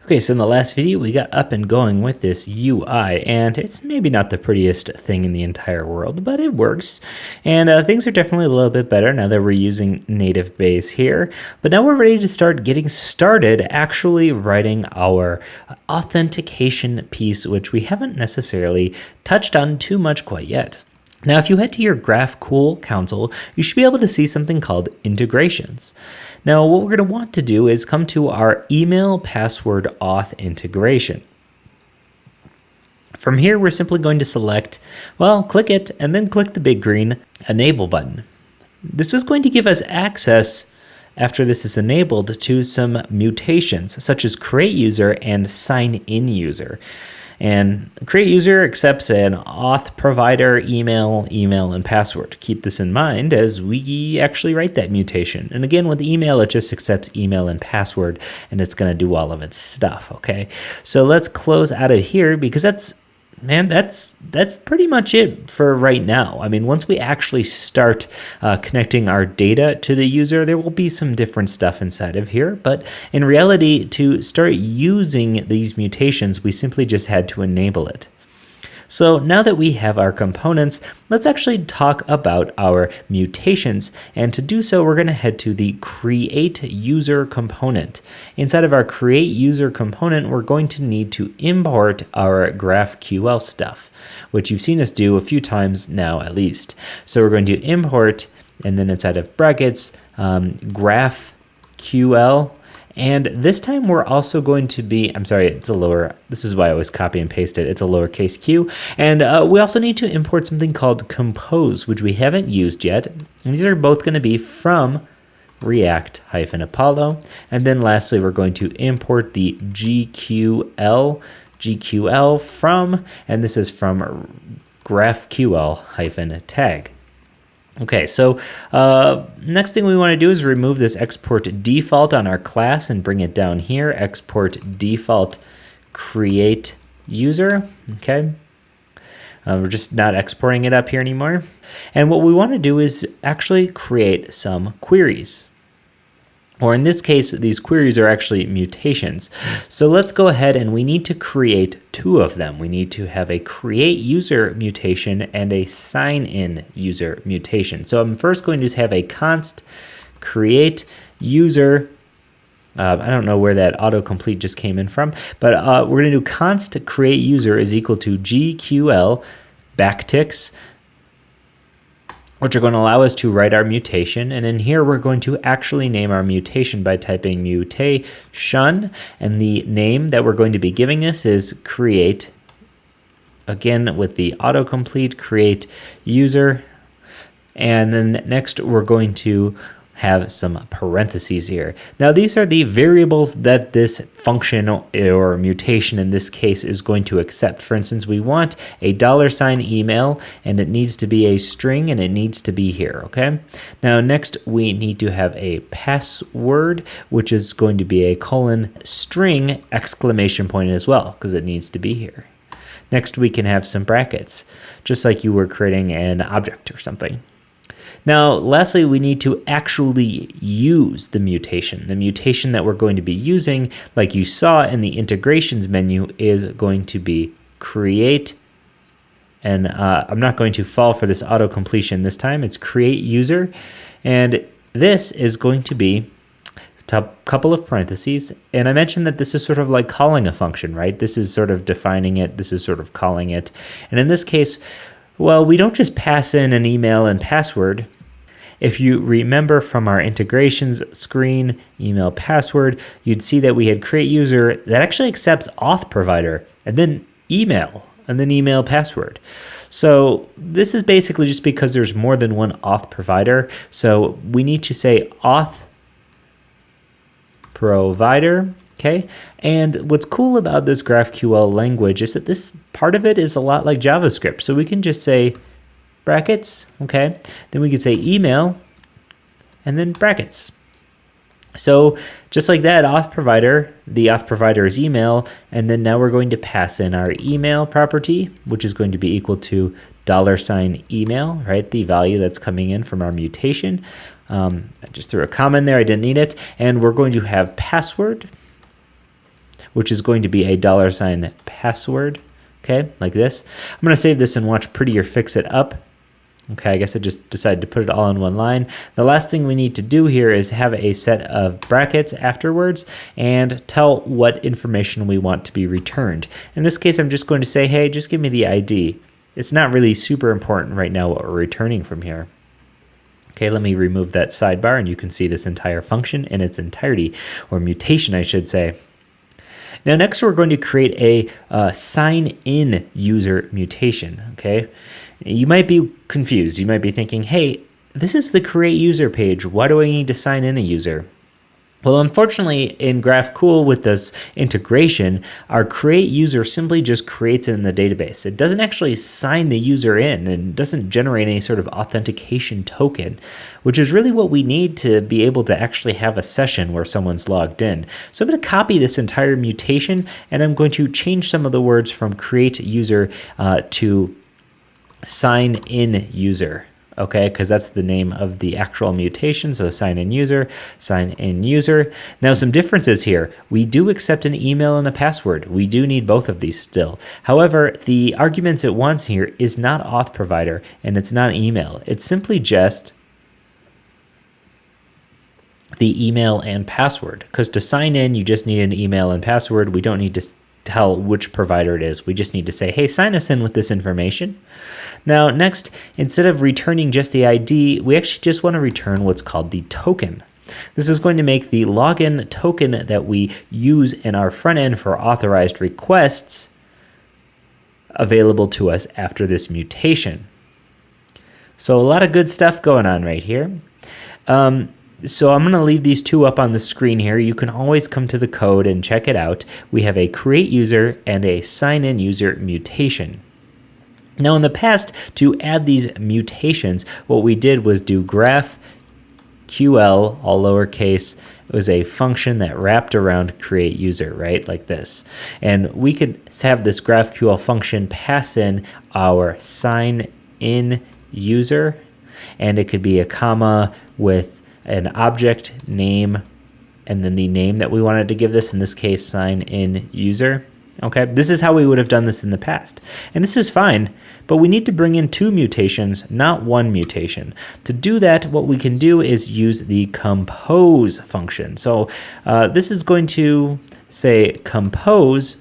Okay, so in the last video, we got up and going with this UI, and it's maybe not the prettiest thing in the entire world, but it works. And things are definitely a little bit better now that we're using native base here. But now we're ready to start getting started actually writing our authentication piece, which we haven't necessarily touched on too much quite yet. Now, if you head to your GraphQL console, you should be able to see something called integrations. Now, what we're going to want to do is come to our email password auth integration. From here, we're simply going to select, click it, and then click the big green enable button. This is going to give us access, after this is enabled, to some mutations, such as create user and sign in user. And create user accepts an auth provider, email, and password. Keep this in mind as we actually write that mutation. And again, with email, it just accepts email and password, and it's going to do all of its stuff, okay? So let's close out of here because that's pretty much it for right now. I mean, once we actually start connecting our data to the user, there will be some different stuff inside of here. But in reality, to start using these mutations, we simply just had to enable it. So now that we have our components, let's actually talk about our mutations. And to do so, we're going to head to the create user component. Inside of our create user component, we're going to need to import our GraphQL stuff, which you've seen us do a few times now at least. So we're going to import, and then inside of brackets, GraphQL. And this time we're also going to be, this is why I always copy and paste it. It's a lowercase q. And we also need to import something called compose, which we haven't used yet. And these are both going to be from React-Apollo. And then lastly, we're going to import the GQL from, and this is from GraphQL-tag. Okay, so next thing we want to do is remove this export default on our class and bring it down here. Export default create user. Okay, we're just not exporting it up here anymore. And what we want to do is actually create some queries. Or in this case, these queries are actually mutations. So let's go ahead and we need to create two of them. We need to have a create user mutation and a sign in user mutation. So I'm first going to have a const create user. I don't know where that autocomplete just came in from, but we're going to do const create user is equal to GQL backticks, which are going to allow us to write our mutation. And in here, we're going to actually name our mutation by typing mutation. And the name that we're going to be giving this is create, again, with the autocomplete, create user. And then next, we're going to have some parentheses here. Now, these are the variables that this function or mutation in this case is going to accept. For instance, we want a $sign email, and it needs to be a string, and it needs to be here, okay? Now, next, we need to have a password, which is going to be a :string exclamation point as well, because it needs to be here. Next, we can have some brackets, just like you were creating an object or something. Now, lastly, we need to actually use the mutation. The mutation that we're going to be using, like you saw in the integrations menu, is going to be create. And I'm not going to fall for this auto-completion this time. It's create user. And this is going to be a couple of parentheses. And I mentioned that this is sort of like calling a function, right? This is sort of defining it. This is sort of calling it. And in this case, we don't just pass in an email and password. If you remember from our integrations screen, email password, you'd see that we had create user that actually accepts auth provider and then email password. So this is basically just because there's more than one auth provider. So we need to say auth provider. Okay, and what's cool about this GraphQL language is that this part of it is a lot like JavaScript. So we can just say brackets, okay? Then we could say email and then brackets. So just like that, auth provider, the auth provider is email, and then now we're going to pass in our email property, which is going to be equal to $email, right? The value that's coming in from our mutation. I just threw a comma in there, I didn't need it. And we're going to have password, which is going to be a $password, okay, like this. I'm going to save this and watch Prettier fix it up. Okay, I guess I just decided to put it all in one line. The last thing we need to do here is have a set of brackets afterwards and tell what information we want to be returned. In this case, I'm just going to say, hey, just give me the ID. It's not really super important right now what we're returning from here. Okay, let me remove that sidebar and you can see this entire function in its entirety, or mutation, I should say. Now next we're going to create a sign in user mutation, okay? You might be confused. You might be thinking, hey, this is the create user page. Why do I need to sign in a user? Well, unfortunately, in GraphQL with this integration, our create user simply just creates it in the database. It doesn't actually sign the user in and doesn't generate any sort of authentication token, which is really what we need to be able to actually have a session where someone's logged in. So I'm going to copy this entire mutation and I'm going to change some of the words from create user to sign in user. Okay, because that's the name of the actual mutation. So sign in user, sign in user. Now some differences here. We do accept an email and a password. We do need both of these still. However, the arguments it wants here is not auth provider and it's not email. It's simply just the email and password. Because to sign in, you just need an email and password. We don't need to tell which provider it is. We just need to say, hey, sign us in with this information. Now, next, instead of returning just the ID, we actually just want to return what's called the token. This is going to make the login token that we use in our front end for authorized requests available to us after this mutation. So a lot of good stuff going on right here. So I'm going to leave these two up on the screen here. You can always come to the code and check it out. We have a create user and a sign in user mutation. Now in the past, to add these mutations, what we did was do GraphQL, all lowercase. It was a function that wrapped around create user, right? Like this. And we could have this GraphQL function pass in our sign in user, and it could be a comma with an object name and then the name that we wanted to give this, in this case, sign in user. Okay, this is how we would have done this in the past. And this is fine, but we need to bring in two mutations, not one mutation. To do that, what we can do is use the compose function. So this is going to say compose,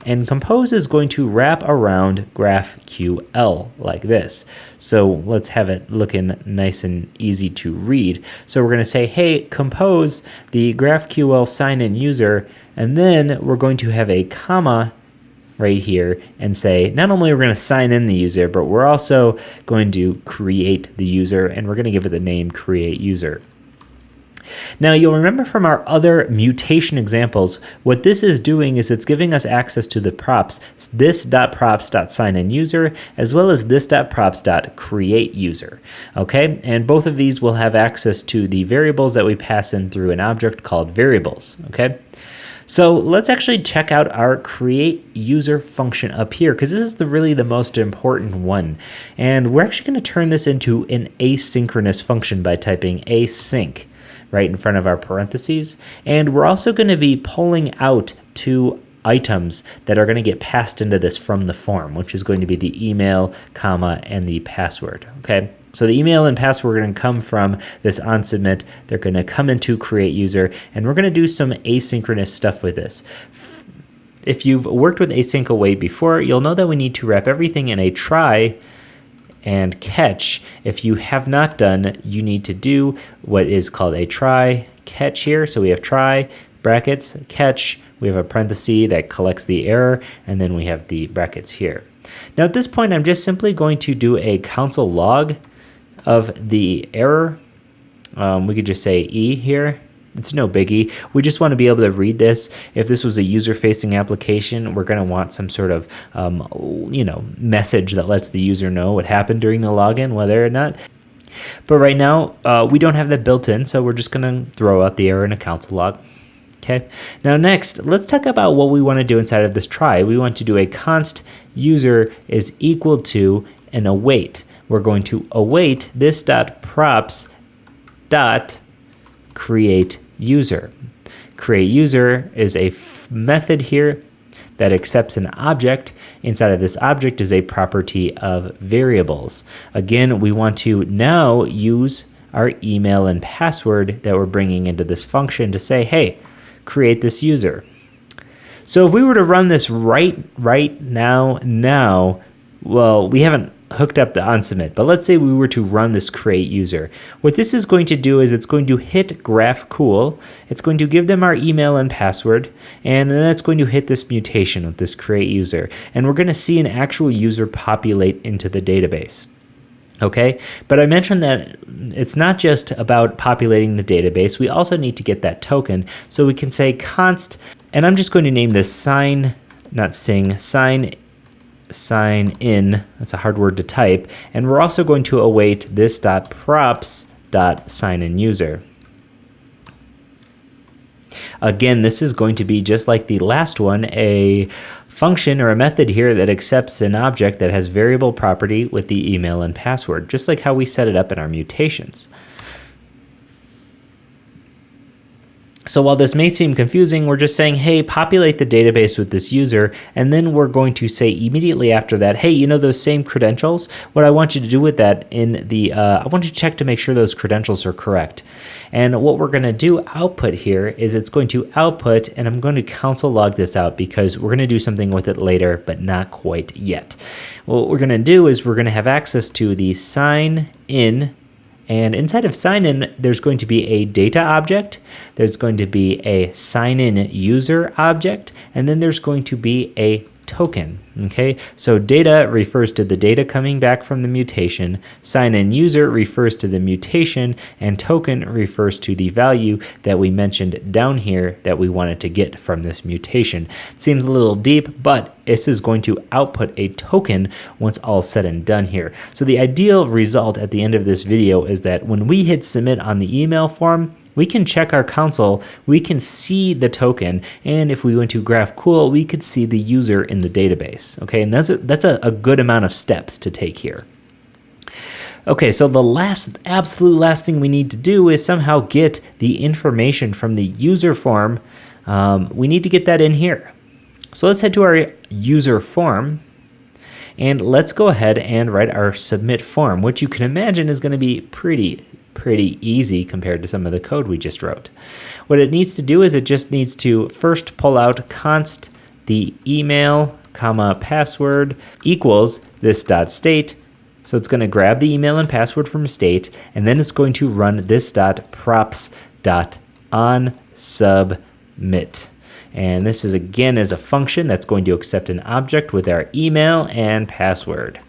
and compose is going to wrap around GraphQL like this. So let's have it looking nice and easy to read. So we're going to say, hey, compose the GraphQL sign-in user, and then we're going to have a comma right here and say, not only are we going to sign in the user, but we're also going to create the user, and we're going to give it the name create user. Now you'll remember from our other mutation examples, what this is doing is it's giving us access to the props, this.props.signinUser, as well as this.props.createUser. Okay, and both of these will have access to the variables that we pass in through an object called variables. Okay. So let's actually check out our create user function up here, because this is really the most important one. And we're actually going to turn this into an asynchronous function by typing async right in front of our parentheses. And we're also going to be pulling out two items that are going to get passed into this from the form, which is going to be the email, comma, and the password. Okay. So the email and password are going to come from this onSubmit. They're going to come into create user, and we're going to do some asynchronous stuff with this. If you've worked with async await before, you'll know that we need to wrap everything in a try and catch. If you have not done, you need to do what is called a try catch here. So we have try, brackets, catch. We have a parenthesis that collects the error, and then we have the brackets here. Now at this point, I'm just simply going to do a console log of the error. We could just say E here. It's no biggie. We just want to be able to read this. If this was a user-facing application, we're going to want some sort of message that lets the user know what happened during the login, whether or not. But right now, we don't have that built in, so we're just going to throw out the error in a console log. Okay. Now next, let's talk about what we want to do inside of this try. We want to do a const user is equal to an await. We're going to await this.props.create user. create user is a method here that accepts an object. Inside of this object is a property of variables. Again, we want to now use our email and password that we're bringing into this function to say, hey, create this user. So if we were to run this right now, well, we haven't hooked up the onSubmit, but let's say we were to run this create user. What this is going to do is it's going to hit GraphQL, it's going to give them our email and password, and then it's going to hit this mutation with this create user. And we're going to see an actual user populate into the database. Okay, but I mentioned that it's not just about populating the database. We also need to get that token. So we can say const, and I'm just going to name this sign in. That's a hard word to type. And we're also going to await this .props.signinUser. Again, this is going to be just like the last one, a function or a method here that accepts an object that has variable property with the email and password, just like how we set it up in our mutations. So while this may seem confusing, we're just saying, hey, populate the database with this user, and then we're going to say immediately after that, hey, you know those same credentials? What I want you to do with that in the, I want you to check to make sure those credentials are correct. And what we're going to do output here is it's going to output, and I'm going to console log this out because we're going to do something with it later, but not quite yet. What we're going to do is we're going to have access to the sign in. And inside of sign in, there's going to be a data object, there's going to be a sign in user object, and then there's going to be a token. Okay, so data refers to the data coming back from the mutation, sign in user refers to the mutation, and token refers to the value that we mentioned down here that we wanted to get from this mutation. It seems a little deep, but this is going to output a token once all said and done here. So the ideal result at the end of this video is that when we hit submit on the email form, we can check our console, we can see the token, and if we went to GraphQL, we could see the user in the database. Okay, and that's a good amount of steps to take here. Okay, so the absolute last thing we need to do is somehow get the information from the user form. We need to get that in here. So let's head to our user form, and let's go ahead and write our submit form, which you can imagine is going to be pretty easy compared to some of the code we just wrote. What it needs to do is it just needs to first pull out const the email, comma, password equals this dot state. So it's going to grab the email and password from state, and then it's going to run this dot props dot on submit. And this is again is a function that's going to accept an object with our email and password.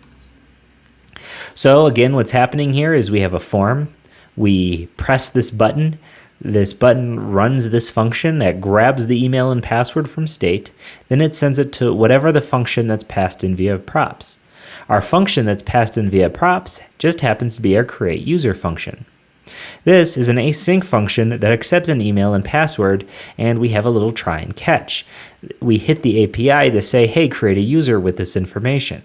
So again, what's happening here is we have a form. We press this button runs this function that grabs the email and password from state, then it sends it to whatever the function that's passed in via props. Our function that's passed in via props just happens to be our create user function. This is an async function that accepts an email and password, and we have a little try and catch. We hit the API to say, hey, create a user with this information.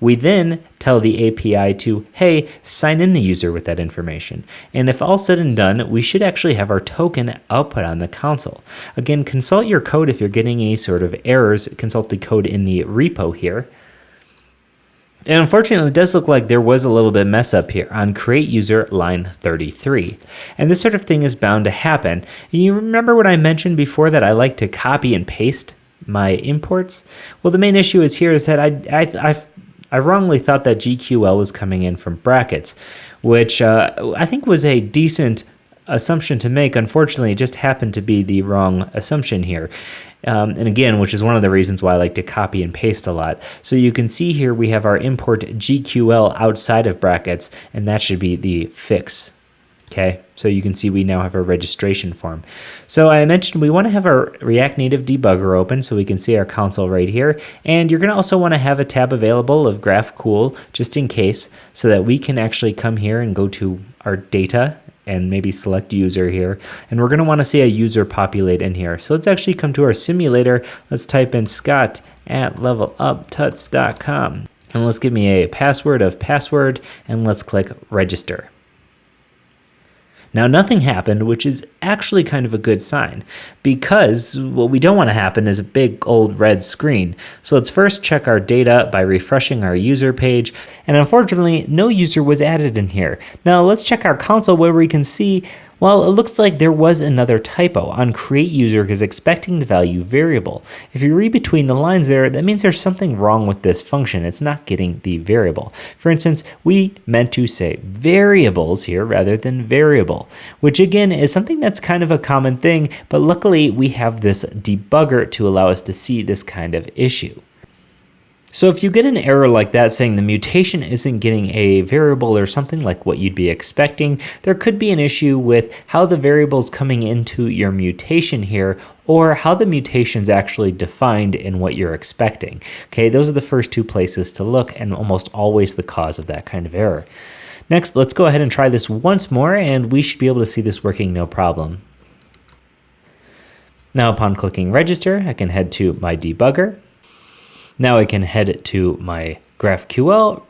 We then tell the API to, hey, sign in the user with that information. And if all said and done, we should actually have our token output on the console. Again, consult your code if you're getting any sort of errors. Consult the code in the repo here. And unfortunately, it does look like there was a little bit mess up here on create user line 33. And this sort of thing is bound to happen. You remember what I mentioned before that I like to copy and paste my imports? Well, the main issue is here is that I wrongly thought that GQL was coming in from brackets, which I think was a decent assumption to make. Unfortunately, it just happened to be the wrong assumption here. And again, which is one of the reasons why I like to copy and paste a lot. So you can see here we have our import GQL outside of brackets, and that should be the fix. Okay, so you can see we now have our registration form. So I mentioned we want to have our React Native debugger open so we can see our console right here. And you're going to also want to have a tab available of GraphQL just in case, so that we can actually come here and go to our data and maybe select user here. And we're going to want to see a user populate in here. So let's actually come to our simulator. Let's type in scott@leveluptuts.com. And let's give me a password of password, and let's click register. Now nothing happened, which is actually kind of a good sign, because what we don't want to happen is a big old red screen. So let's first check our data by refreshing our user page, and unfortunately no user was added in here. Now let's check our console where we can see, well, it looks like there was another typo on create user is expecting the value variable. If you read between the lines there, that means there's something wrong with this function. It's not getting the variable. For instance, we meant to say variables here rather than variable, which again is something that's kind of a common thing, but luckily we have this debugger to allow us to see this kind of issue. So if you get an error like that saying the mutation isn't getting a variable or something like what you'd be expecting, there could be an issue with how the variable's coming into your mutation here, or how the mutation's actually defined in what you're expecting. Okay, those are the first two places to look, and almost always the cause of that kind of error. Next, let's go ahead and try this once more, and we should be able to see this working no problem. Now upon clicking register, I can head to my debugger. Now I can head to my GraphQL,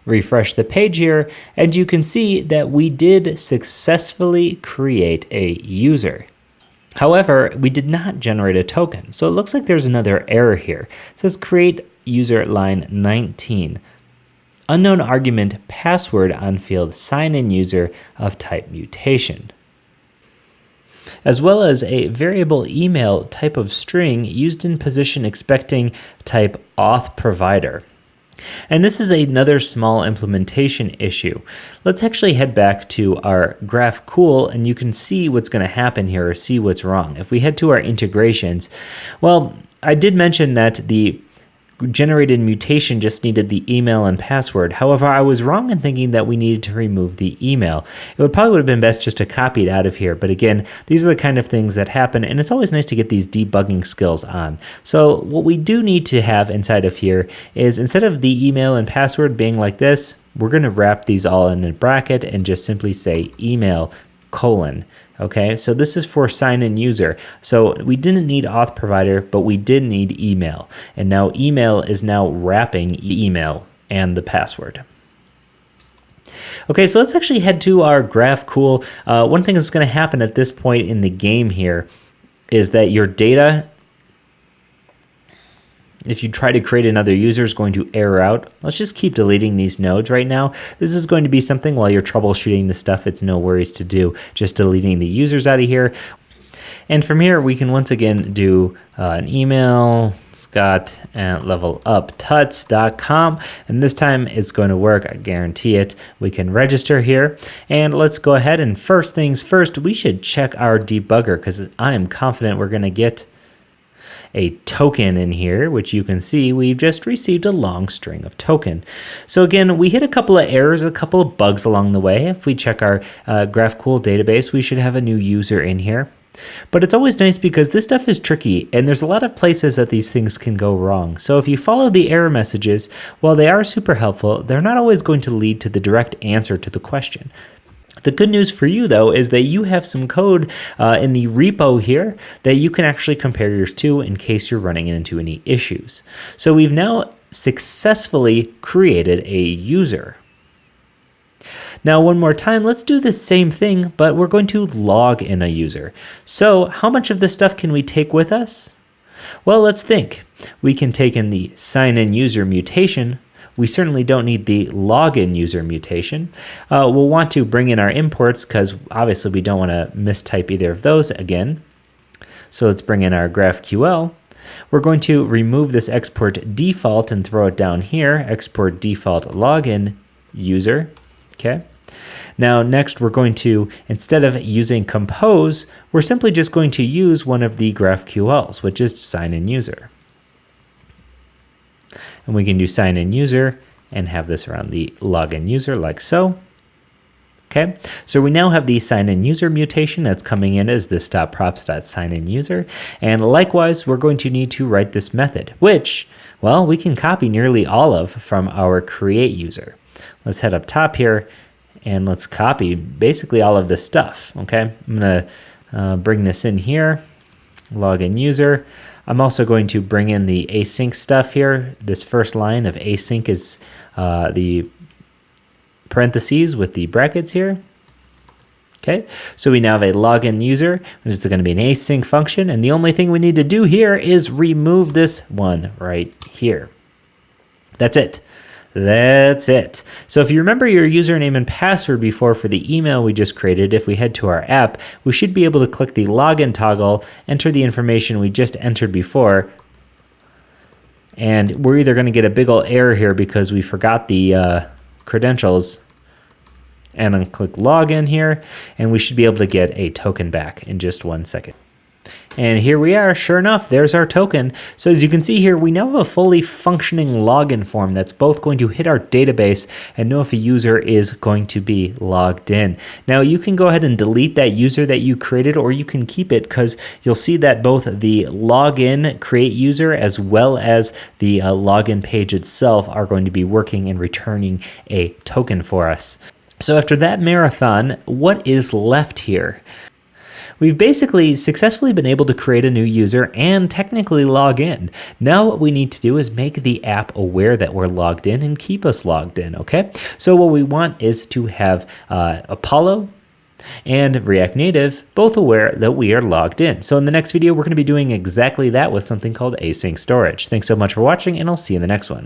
refresh the page here, and you can see that we did successfully create a user. However, we did not generate a token, so it looks like there's another error here. It says create user line 19. Unknown argument password on field sign-in user of type mutation, as well as a variable email type of string used in position expecting type auth provider. And this is another small implementation issue. Let's actually head back to our GraphQL, and you can see what's going to happen here, or see what's wrong. If we head to our integrations, well, I did mention that the generated mutation just needed the email and password. However, I was wrong in thinking that we needed to remove the email. It would have been best just to copy it out of here. But again, these are the kind of things that happen, and it's always nice to get these debugging skills on. So what we do need to have inside of here is, instead of the email and password being like this, we're going to wrap these all in a bracket and just simply say email : okay, so this is for sign-in user. So we didn't need auth provider, but we did need email. And now email is now wrapping email and the password. Okay, so let's actually head to our GraphQL. One thing that's going to happen at this point in the game here is that your data, if you try to create another user, is going to error out. Let's just keep deleting these nodes right now. This is going to be something while you're troubleshooting this stuff, it's no worries to do. Just deleting the users out of here. And from here, we can once again do an email, scott@leveluptuts.com. And this time it's going to work, I guarantee it. We can register here. And let's go ahead, and first things first, we should check our debugger, because I am confident we're going to get a token in here, which you can see we've just received a long string of token. So again, we hit a couple of errors, a couple of bugs along the way. If we check our GraphQL database, we should have a new user in here. But it's always nice because this stuff is tricky, and there's a lot of places that these things can go wrong. So if you follow the error messages, while they are super helpful, they're not always going to lead to the direct answer to the question. The good news for you, though, is that you have some code in the repo here that you can actually compare yours to in case you're running into any issues. So we've now successfully created a user. Now, one more time, let's do the same thing, but we're going to log in a user. So how much of this stuff can we take with us? Well, let's think. We can take in the sign-in user mutation. We certainly don't need the login user mutation. We'll want to bring in our imports, because obviously we don't want to mistype either of those again. So let's bring in our GraphQL. We're going to remove this export default and throw it down here, export default login user. Okay. Now next we're going to, instead of using compose, we're simply just going to use one of the GraphQLs, which is sign-in user. And we can do sign-in user and have this around the login user like so. Okay, so we now have the sign-in user mutation that's coming in as this .props.sign-in user. And likewise, we're going to need to write this method, which, well, we can copy nearly all of from our create user. Let's head up top here and let's copy basically all of this stuff. Okay, I'm going to bring this in here, login user. I'm also going to bring in the async stuff here. This first line of async is the parentheses with the brackets here. Okay, so we now have a login user, which is going to be an async function, and the only thing we need to do here is remove this one right here. That's it. That's it. So if you remember your username and password before for the email we just created, if we head to our app, we should be able to click the login toggle, enter the information we just entered before, and we're either going to get a big ol' error here because we forgot the credentials, and then click login here, and we should be able to get a token back in just 1 second. And here we are, sure enough, there's our token. So as you can see here, we now have a fully functioning login form that's both going to hit our database and know if a user is going to be logged in. Now you can go ahead and delete that user that you created, or you can keep it, because you'll see that both the login create user as well as the login page itself are going to be working and returning a token for us. So after that marathon, what is left here? We've basically successfully been able to create a new user and technically log in. Now what we need to do is make the app aware that we're logged in and keep us logged in, okay? So what we want is to have Apollo and React Native both aware that we are logged in. So in the next video, we're going to be doing exactly that with something called async storage. Thanks so much for watching, and I'll see you in the next one.